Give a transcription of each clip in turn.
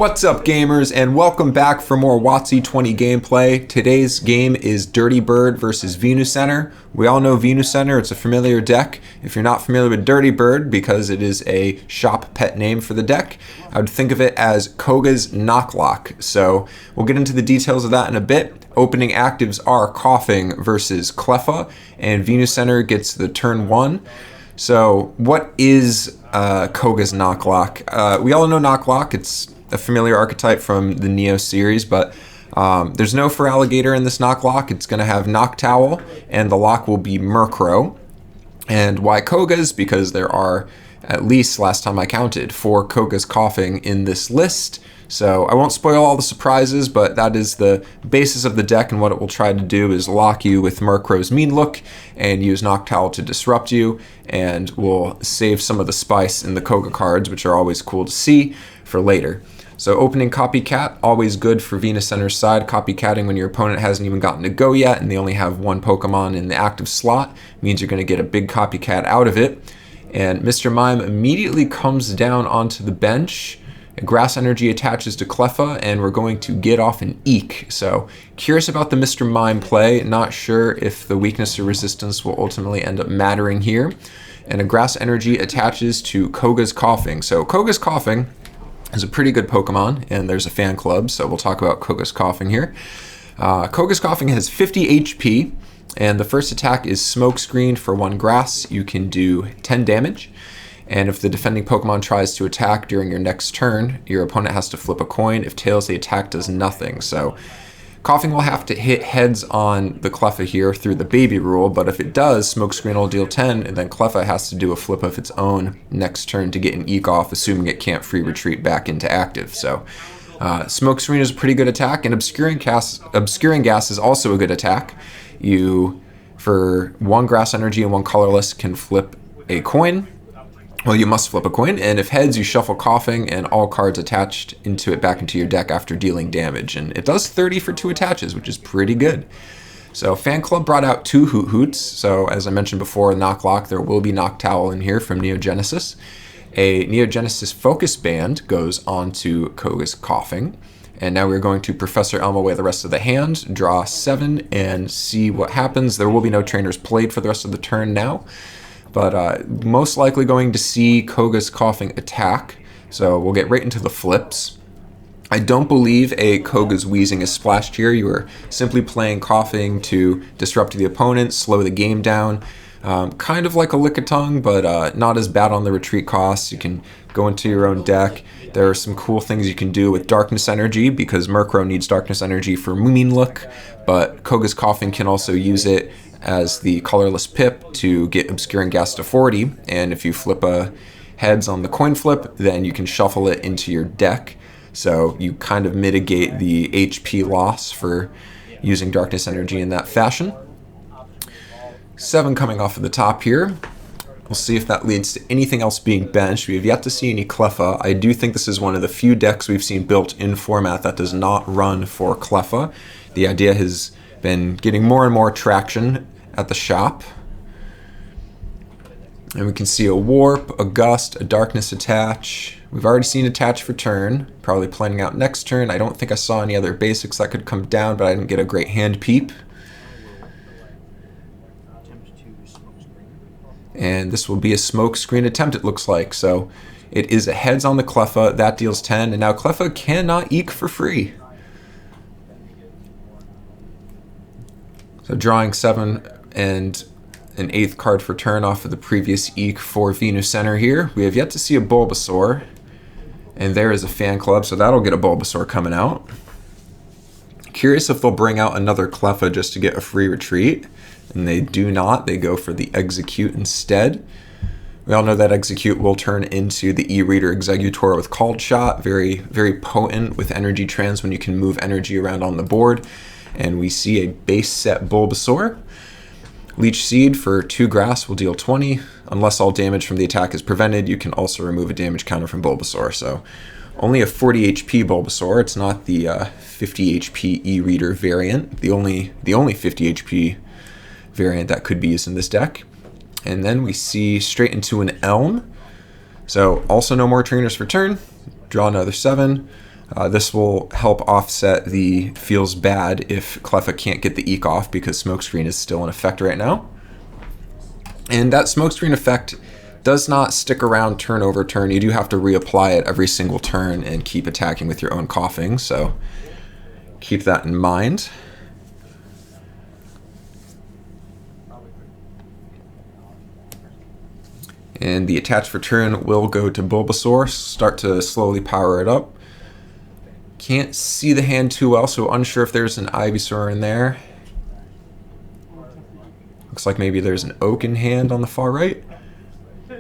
What's up, gamers, and welcome back for more WotC-20 gameplay. Today's game is Dirty Bird versus VenuCenter. We all know VenuCenter, it's a familiar deck. If you're not familiar with Dirty Bird, because it is a shop pet name for the deck, I would think of it as Koga's Knocklock. So we'll get into the details of that in a bit. Opening actives are Coughing versus Cleffa, and VenuCenter gets the turn 1. So what is Koga's Knocklock? We all know Knocklock. It's a familiar archetype from the Neo series, but there's no Feraligatr in this Knocklock. It's going to have Noctowl, and the lock will be Murkrow. And why Koga's? Because there are, at least last time I counted, 4 Koga's Coughing in this list. So I won't spoil all the surprises, but that is the basis of the deck, and what it will try to do is lock you with Murkrow's Mean Look and use Noctowl to disrupt you, and will save some of the spice in the Koga cards, which are always cool to see, for later. So opening Copycat, always good for VenuCenter's side. Copycatting when your opponent hasn't even gotten to go yet and they only have 1 Pokemon in the active slot means you're going to get a big Copycat out of it. And Mr. Mime immediately comes down onto the bench. Grass Energy attaches to Cleffa, and we're going to get off an Eek. So curious about the Mr. Mime play. Not sure if the weakness or resistance will ultimately end up mattering here. And a Grass Energy attaches to Koga's Coughing. So Koga's Coughing is a pretty good Pokemon, and there's a fan club, so we'll talk about Koga's Coughing here. Koga's Coughing has 50 HP, and the first attack is Smokescreen for 1 grass. You can do 10 damage, and if the defending Pokemon tries to attack during your next turn, your opponent has to flip a coin. If tails, the attack does nothing. So Coughing will have to hit heads on the Cleffa here through the baby rule, but if it does, Smokescreen will deal 10, and then Cleffa has to do a flip of its own next turn to get an Eek off, assuming it can't free retreat back into active. So Smokescreen is a pretty good attack, and Obscuring Gas is also a good attack. You, for 1 Grass Energy and 1 Colorless, can flip a coin. Well, you must flip a coin, and if heads, you shuffle Coughing and all cards attached into it back into your deck after dealing damage. And it does 30 for 2 attaches, which is pretty good. So Fan Club brought out 2 Hoot Hoots. So as I mentioned before, Knocklock, there will be Noctowl in here from Neo Genesis. A Neo Genesis Focus Band goes on to Koga's Coughing. And now we're going to Professor Elm away the rest of the hand, draw 7, and see what happens. There will be no trainers played for the rest of the turn now. But most likely going to see Koga's Coughing attack, so we'll get right into the flips. I don't believe a Koga's Wheezing is splashed here. You are simply playing Coughing to disrupt the opponent, slow the game down. Kind of like a Lickitung, but not as bad on the retreat costs. You can go into your own deck. There are some cool things you can do with Darkness Energy, because Murkrow needs Darkness Energy for Mean Look, but Koga's Coughing can also use it as the colorless pip to get Obscuring Gas to 40, and if you flip a heads on the coin flip, then you can shuffle it into your deck, so you kind of mitigate the HP loss for using Darkness Energy in that fashion. 7 coming off of the top here. We'll see if that leads to anything else being benched. We have yet to see any Cleffa. I do think this is one of the few decks we've seen built in format that does not run for Cleffa. The idea has been getting more and more traction at the shop. And we can see a Warp, a Gust, a Darkness attach. We've already seen attach for turn, probably planning out next turn. I don't think I saw any other basics that could come down, but I didn't get a great hand peep. And this will be a Smokescreen attempt, it looks like. So it is a heads on the Cleffa, that deals 10, and now Cleffa cannot Eek for free. So drawing 7 and an 8th card for turn off of the previous Eek for VenuCenter here. We have yet to see a Bulbasaur, and there is a Fan Club, so that'll get a Bulbasaur coming out. Curious if they'll bring out another Cleffa just to get a free retreat, and they do not. They go for the Execute instead. We all know that Execute will turn into the E-Reader Executor with Called Shot, very, very potent with Energy Trans when you can move energy around on the board. And we see a base set Bulbasaur. Leech Seed for 2 grass will deal 20. Unless all damage from the attack is prevented, you can also remove a damage counter from Bulbasaur. So only a 40 HP Bulbasaur. It's not the 50 HP E-Reader variant. The only 50 HP variant that could be used in this deck. And then we see straight into an Elm. So also no more trainers for turn. Draw another 7. This will help offset the feels bad if Cleffa can't get the Eek off because Smokescreen is still in effect right now. And that Smokescreen effect does not stick around turn over turn. You do have to reapply it every single turn and keep attacking with your own coughing, so keep that in mind. And the attach for turn will go to Bulbasaur. Start to slowly power it up. Can't see the hand too well, so unsure if there's an Ivysaur in there. Looks like maybe there's an Oak in hand on the far right.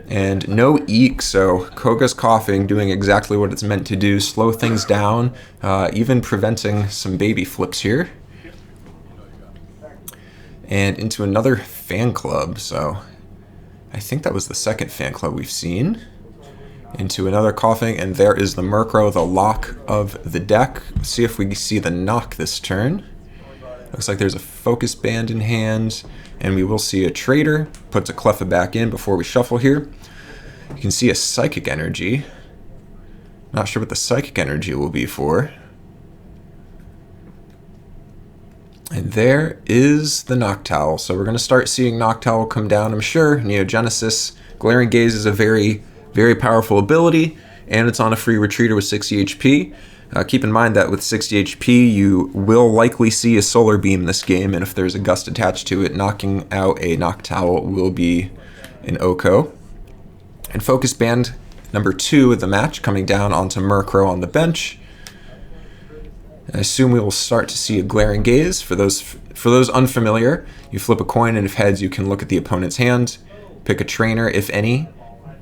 And no Eek, so Koga's coughing, doing exactly what it's meant to do. Slow things down, even preventing some baby flips here. And into another fan club, so I think that was the second fan club we've seen. Into another coughing, and there is the Murkrow, the lock of the deck. Let's see if we see the knock this turn. Looks like there's a Focus Band in hand, and we will see a Trader. Puts a Cleffa back in before we shuffle here. You can see a Psychic Energy. Not sure what the Psychic Energy will be for. And there is the Noctowl. So we're going to start seeing Noctowl come down, I'm sure. Neogenesis. Glaring Gaze is a very, very powerful ability, and it's on a free retreater with 60 HP. Keep in mind that with 60 HP, you will likely see a Solar Beam this game, and if there's a Gust attached to it, knocking out a Noctowl will be an Oko. And Focus Band number 2 of the match coming down onto Murkrow on the bench. I assume we will start to see a Glaring Gaze. For those unfamiliar, you flip a coin, and if heads, you can look at the opponent's hand, pick a trainer, if any,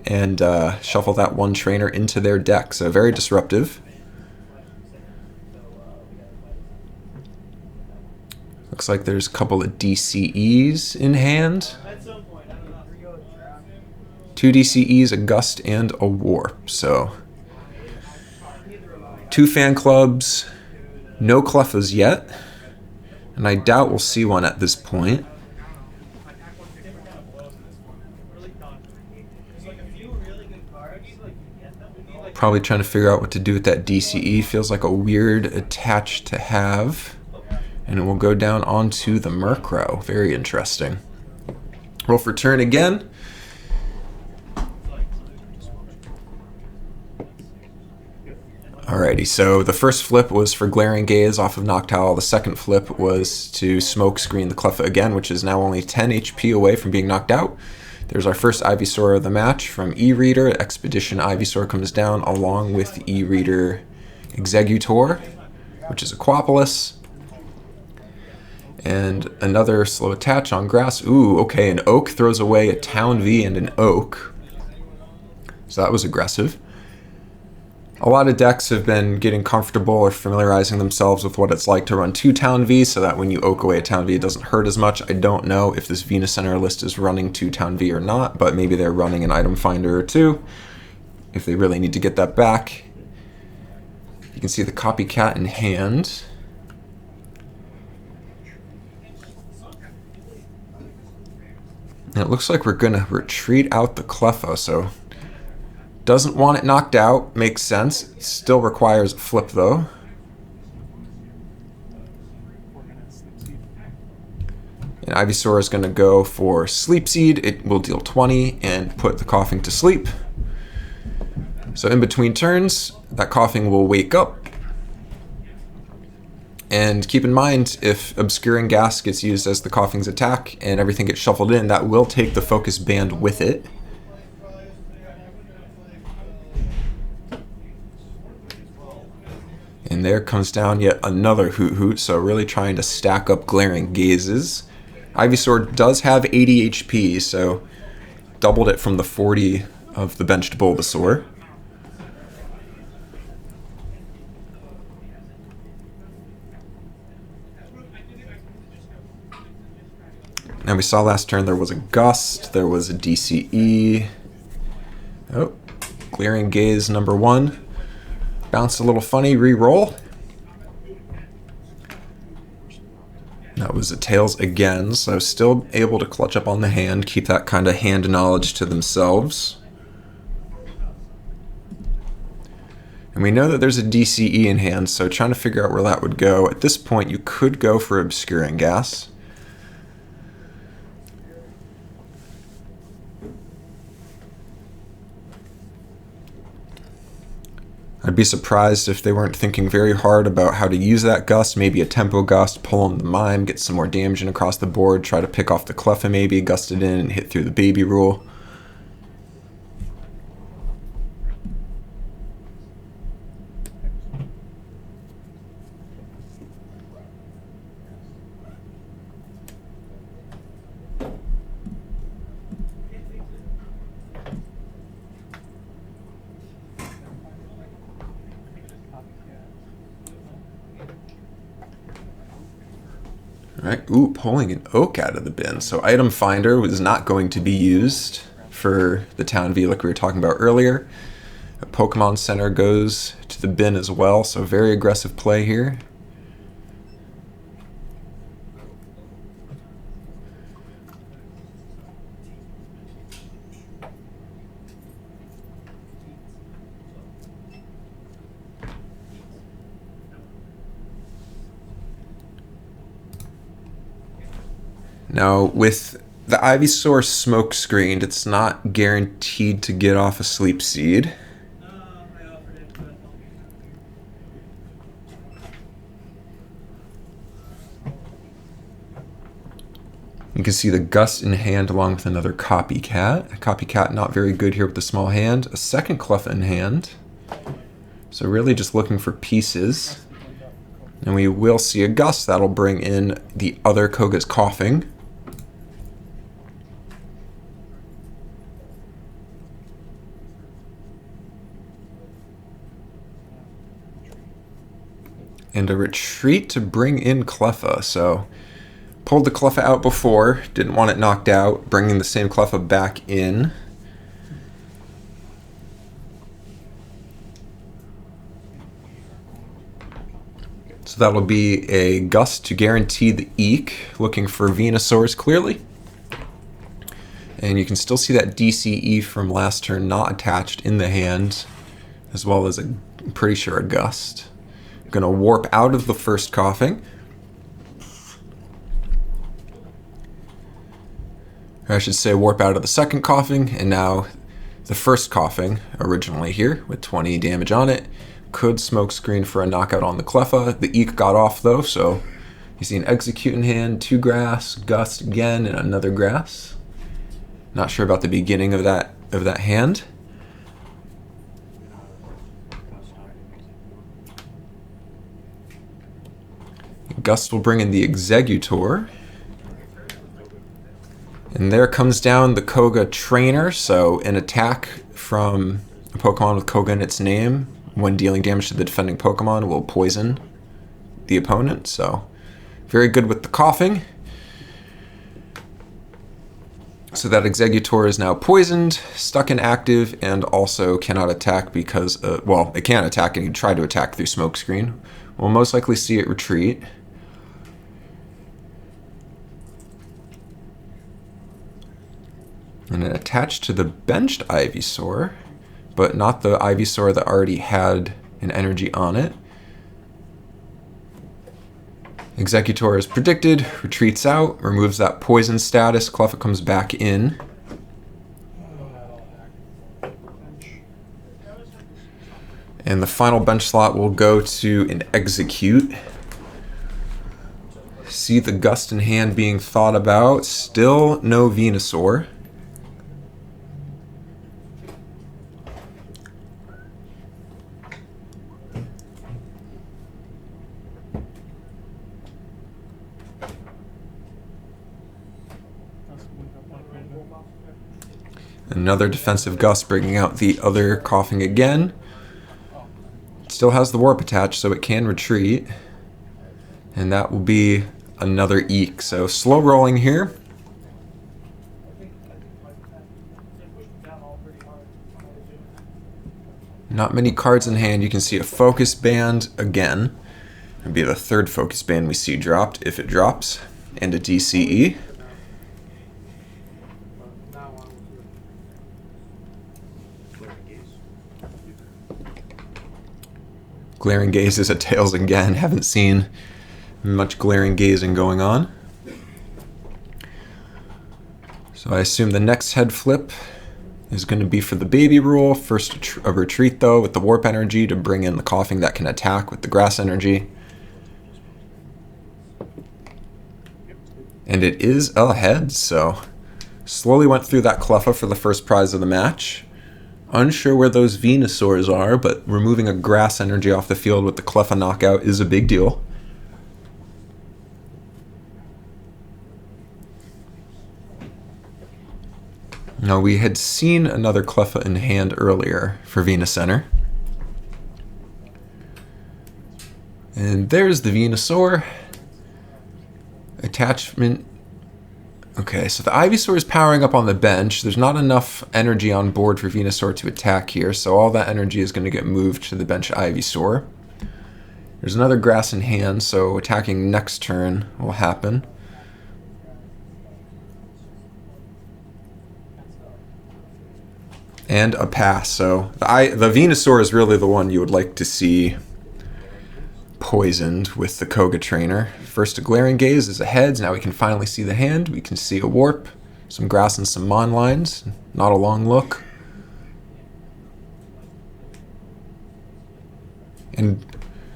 and shuffle that one trainer into their deck. So very disruptive. Looks like there's a couple of DCEs in hand. 2 DCEs, a Gust, and a Warp. So 2 fan clubs. No Cleffas yet, and I doubt we'll see one at this point. Probably trying to figure out what to do with that DCE. Feels like a weird attach to have. And it will go down onto the Murkrow. Very interesting. Roll for turn again. Alrighty, so the first flip was for Glaring Gaze off of Noctowl. The second flip was to Smokescreen the Cleffa again, which is now only 10 HP away from being knocked out. There's our first Ivysaur of the match from E-Reader. Expedition Ivysaur comes down along with E-Reader Executor, which is Aquapolis. And another slow attach on grass. Ooh, okay, an Oak throws away a Town V and an Oak. So that was aggressive. A lot of decks have been getting comfortable or familiarizing themselves with what it's like to run 2 Town V so that when you Oak away a Town V, it doesn't hurt as much. I don't know if this VenuCenter list is running 2 Town V or not, but maybe they're running an item finder or 2 if they really need to get that back. You can see the Copycat in hand. And it looks like we're going to retreat out the Cleffa, so doesn't want it knocked out, makes sense. Still requires a flip though. And Ivysaur is going to go for Sleep Seed. It will deal 20 and put the coughing to sleep. So in between turns, that coughing will wake up. And keep in mind, if Obscuring Gas gets used as the coughing's attack and everything gets shuffled in, that will take the Focus Band with it. And there comes down yet another Hoot Hoot, so really trying to stack up Glaring Gazes. Ivysaur does have 80 HP, so doubled it from the 40 of the benched Bulbasaur. And we saw last turn there was a Gust, there was a DCE. Oh, Glaring Gaze number 1. Bounced a little funny, re-roll. That was a Tails again, so still able to clutch up on the hand, keep that kind of hand knowledge to themselves. And And we know that there's a DCE in hand, so trying to figure out where that would go. At this point, you could go for Obscuring Gas. I'd be surprised if they weren't thinking very hard about how to use that gust. Maybe a tempo gust, pull on the mime, get some more damage in across the board, try to pick off the Cleffa maybe, gust it in and hit through the baby rule. Alright, ooh, pulling an Oak out of the bin. So Item Finder was not going to be used for the Town V like we were talking about earlier. A Pokemon Center goes to the bin as well, so very aggressive play here. Now, with the Ivysaur smoke screened, it's not guaranteed to get off a Sleep Seed. You can see the Gust in hand along with another Copycat. A Copycat not very good here with the small hand. A second Cleffa in hand. So really just looking for pieces. And we will see a Gust. That'll bring in the other Koga's Coughing. And a retreat to bring in Cleffa. So pulled the Cleffa out before, didn't want it knocked out, bringing the same Cleffa back in. So that'll be a Gust to guarantee the Eek, looking for Venusaurs clearly. And you can still see that DCE from last turn not attached in the hand, as well as I'm pretty sure a Gust. Going to warp out of the first Coughing. Or I should say warp out of the second Coughing, and now the first Coughing, originally here, with 20 damage on it, could smoke screen for a knockout on the Cleffa. The Eek got off though, so you see an Execute in hand, 2 Grass, Gust again, and another Grass. Not sure about the beginning of that hand. Gust will bring in the Exeggutor. And there comes down the Koga Trainer, so an attack from a Pokemon with Koga in its name, when dealing damage to the defending Pokemon, will poison the opponent, so very good with the Coughing. So that Exeggutor is now poisoned, stuck inactive, and also cannot attack because, well, it can attack and you try to attack through Smokescreen. We'll most likely see it retreat. And it attached to the benched Ivysaur, but not the Ivysaur that already had an energy on it. Exeggutor is predicted, retreats out, removes that poison status, Cleffa comes back in. And the final bench slot will go to an Execute. See the Gust in hand being thought about, still no Venusaur. Another defensive Gust bringing out the other Coughing again. Still has the Warp attached, so it can retreat. And that will be another Eek. So slow rolling here. Not many cards in hand. You can see a Focus Band again. It'll be the third Focus Band we see dropped, if it drops. And a DCE. Glaring Gaze is at tails again. Haven't seen much glaring gazing going on. So I assume the next head flip is going to be for the baby rule. First a retreat though with the warp energy to bring in the coughing that can attack with the grass energy. And it is a head, so slowly went through that Cleffa for the first prize of the match. Unsure where those Venusaurs are, but removing a grass energy off the field with the Cleffa knockout is a big deal. Now, we had seen another Cleffa in hand earlier for VenuCenter. And there's the Venusaur. Attachment. Okay, so the Ivysaur is powering up on the bench. There's not enough energy on board for Venusaur to attack here, so all that energy is going to get moved to the bench Ivysaur. There's another grass in hand, so attacking next turn will happen. And a pass, so the Venusaur is really the one you would like to see poisoned with the Koga trainer. First a Glaring Gaze is a heads. Now we can finally see the hand. We can see a warp, some grass and some mon lines. Not a long look. And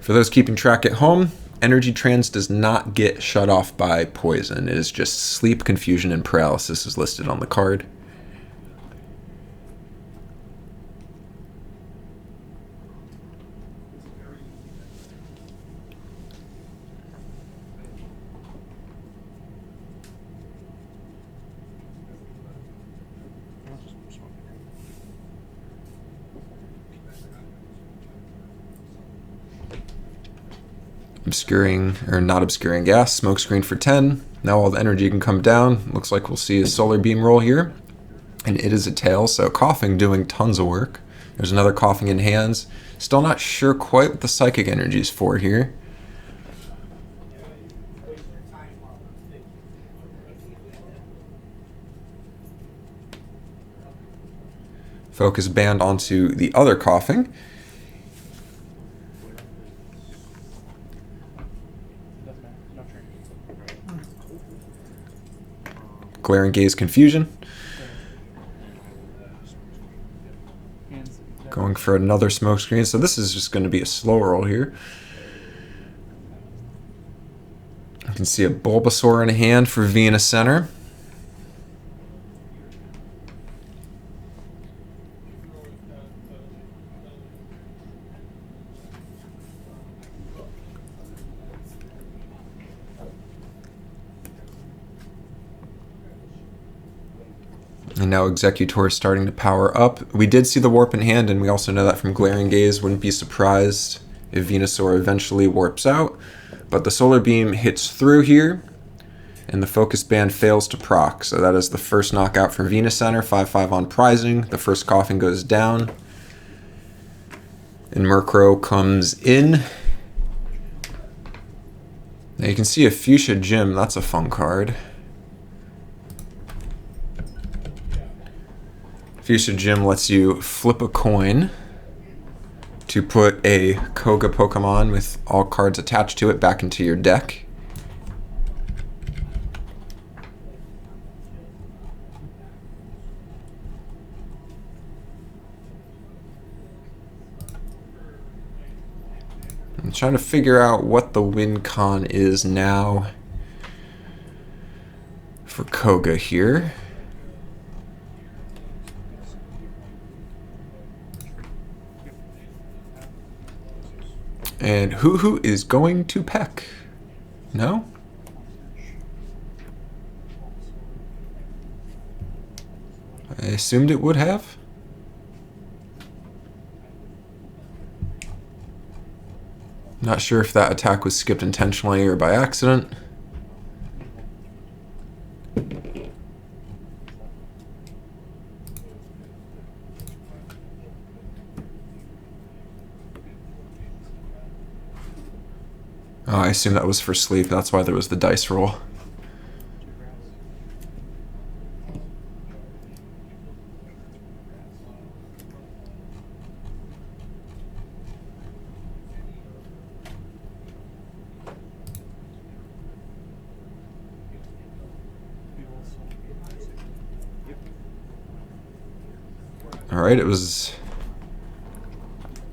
for those keeping track at home, Energy Trance does not get shut off by poison. It is just sleep, confusion, and paralysis is listed on the card. Obscuring, or not obscuring gas, smoke screen for 10. Now all the energy can come down. Looks like we'll see a solar beam roll here. And it is a tail, so coughing doing tons of work. There's another coughing in hands. Still not sure quite what the psychic energy is for here. Focus band onto the other coughing. Glaring Gaze confusion. Going for another smoke screen. So this is just going to be a slow roll here. You can see a Bulbasaur in hand for VenuCenter. And now Executor is starting to power up. We did see the warp in hand, and we also know that from Glaring Gaze. Wouldn't be surprised if Venusaur eventually warps out. But the Solar Beam hits through here, and the Focus Band fails to proc. So that is the first knockout for VenuCenter, 5-5 on prizing. The first coughing goes down. And Murkrow comes in. Now you can see a Fuchsia Gym. That's a fun card. Fuchsia Gym lets you flip a coin to put a Koga Pokemon with all cards attached to it back into your deck. I'm trying to figure out what the win con is now for Koga here. And Hoo-Hoo is going to peck. No? I assumed it would have. Not sure if that attack was skipped intentionally or by accident. Oh, I assume that was for sleep. That's why there was the dice roll. Alright, it was...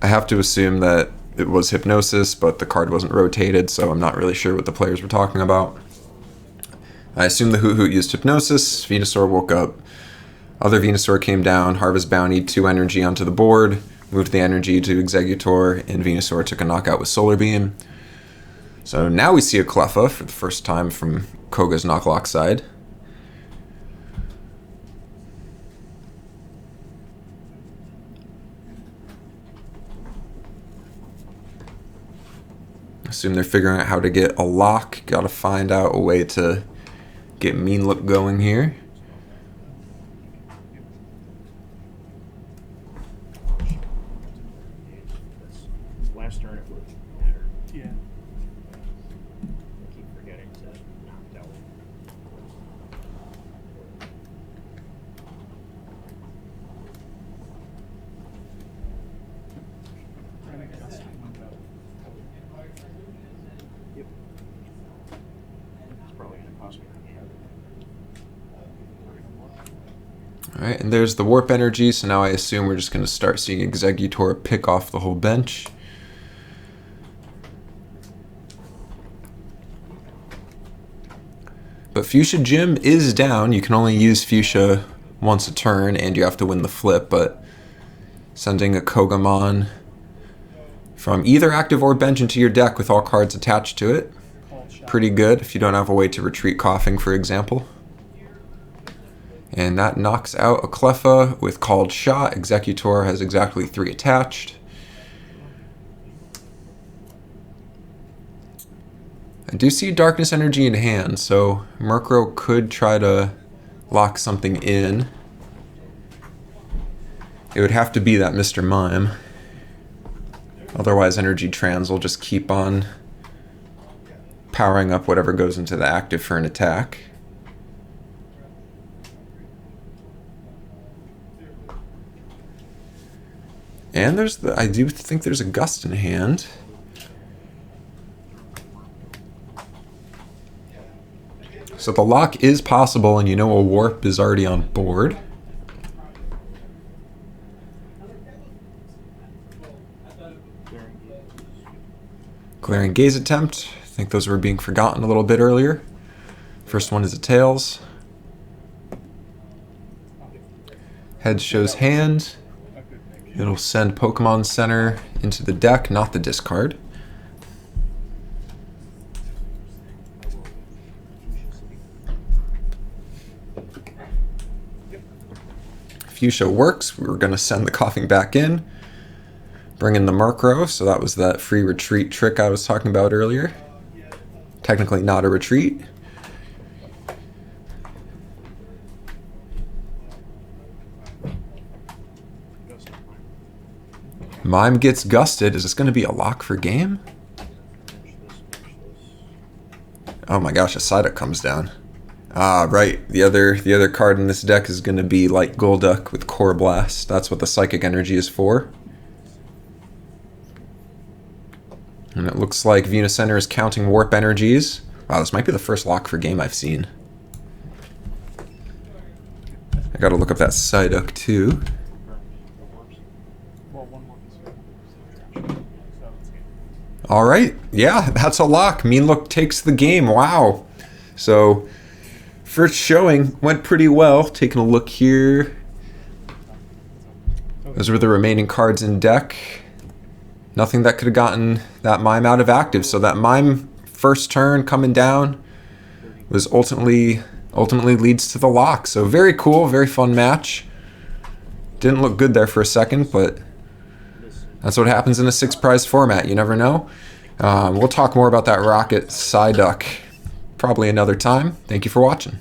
I have to assume that it was Hypnosis, but the card wasn't rotated, so I'm not really sure what the players were talking about. I assume the Hoot Hoot used Hypnosis, Venusaur woke up, other Venusaur came down, Harvest Bounty, 2 energy onto the board, moved the energy to Exeggutor, and Venusaur took a knockout with Solar Beam. So now we see a Cleffa for the first time from Koga's Knocklock side. Assume they're figuring out how to get a lock. Gotta find out a way to get Mean Look going here. Last turn it would matter. Yeah. I keep forgetting to knock out. Yep. It's probably gonna cost me. Alright, and there's the Warp Energy, so now I assume we're just going to start seeing Exeggutor pick off the whole bench. But Fuchsia Gym is down. You can only use Fuchsia once a turn, and you have to win the flip, but sending a Kogamon from either active or bench into your deck with all cards attached to it. Pretty good if you don't have a way to retreat Coughing, for example. And that knocks out a Cleffa with Called Shot. Exeggutor has exactly 3 attached. I do see Darkness Energy in hand, so Murkrow could try to lock something in. It would have to be that Mr. Mime. Otherwise, Energy Trans will just keep on powering up whatever goes into the active for an attack. And there's the, I do think there's a Gust in hand. So the lock is possible, and you know a Warp is already on board. Glaring Gaze attempt. I think those were being forgotten a little bit earlier. First one is a Tails. Head shows hand. It'll send Pokemon Center into the deck, not the discard. Fuchsia works. We were going to send the Coughing back in. Bring in the Murkrow, so that was that free retreat trick I was talking about earlier. Technically not a retreat. Mime gets gusted. Is this going to be a lock for game? Oh my gosh, a Psyduck comes down. Ah, right. The other card in this deck is going to be Light Golduck with Core Blast. That's what the Psychic Energy is for. And it looks like VenuCenter is counting Warp Energies. Wow, this might be the first lock for game I've seen. I gotta look up that Psyduck too. Alright, yeah, that's a lock. Mean Look takes the game. Wow. So, first showing went pretty well. Taking a look here. Those were the remaining cards in deck. Nothing that could have gotten that Mime out of active. So that Mime first turn coming down was ultimately leads to the lock. So very cool, very fun match. Didn't look good there for a second, but that's what happens in a 6-prize format. You never know. We'll talk more about that Rocket Psyduck probably another time. Thank you for watching.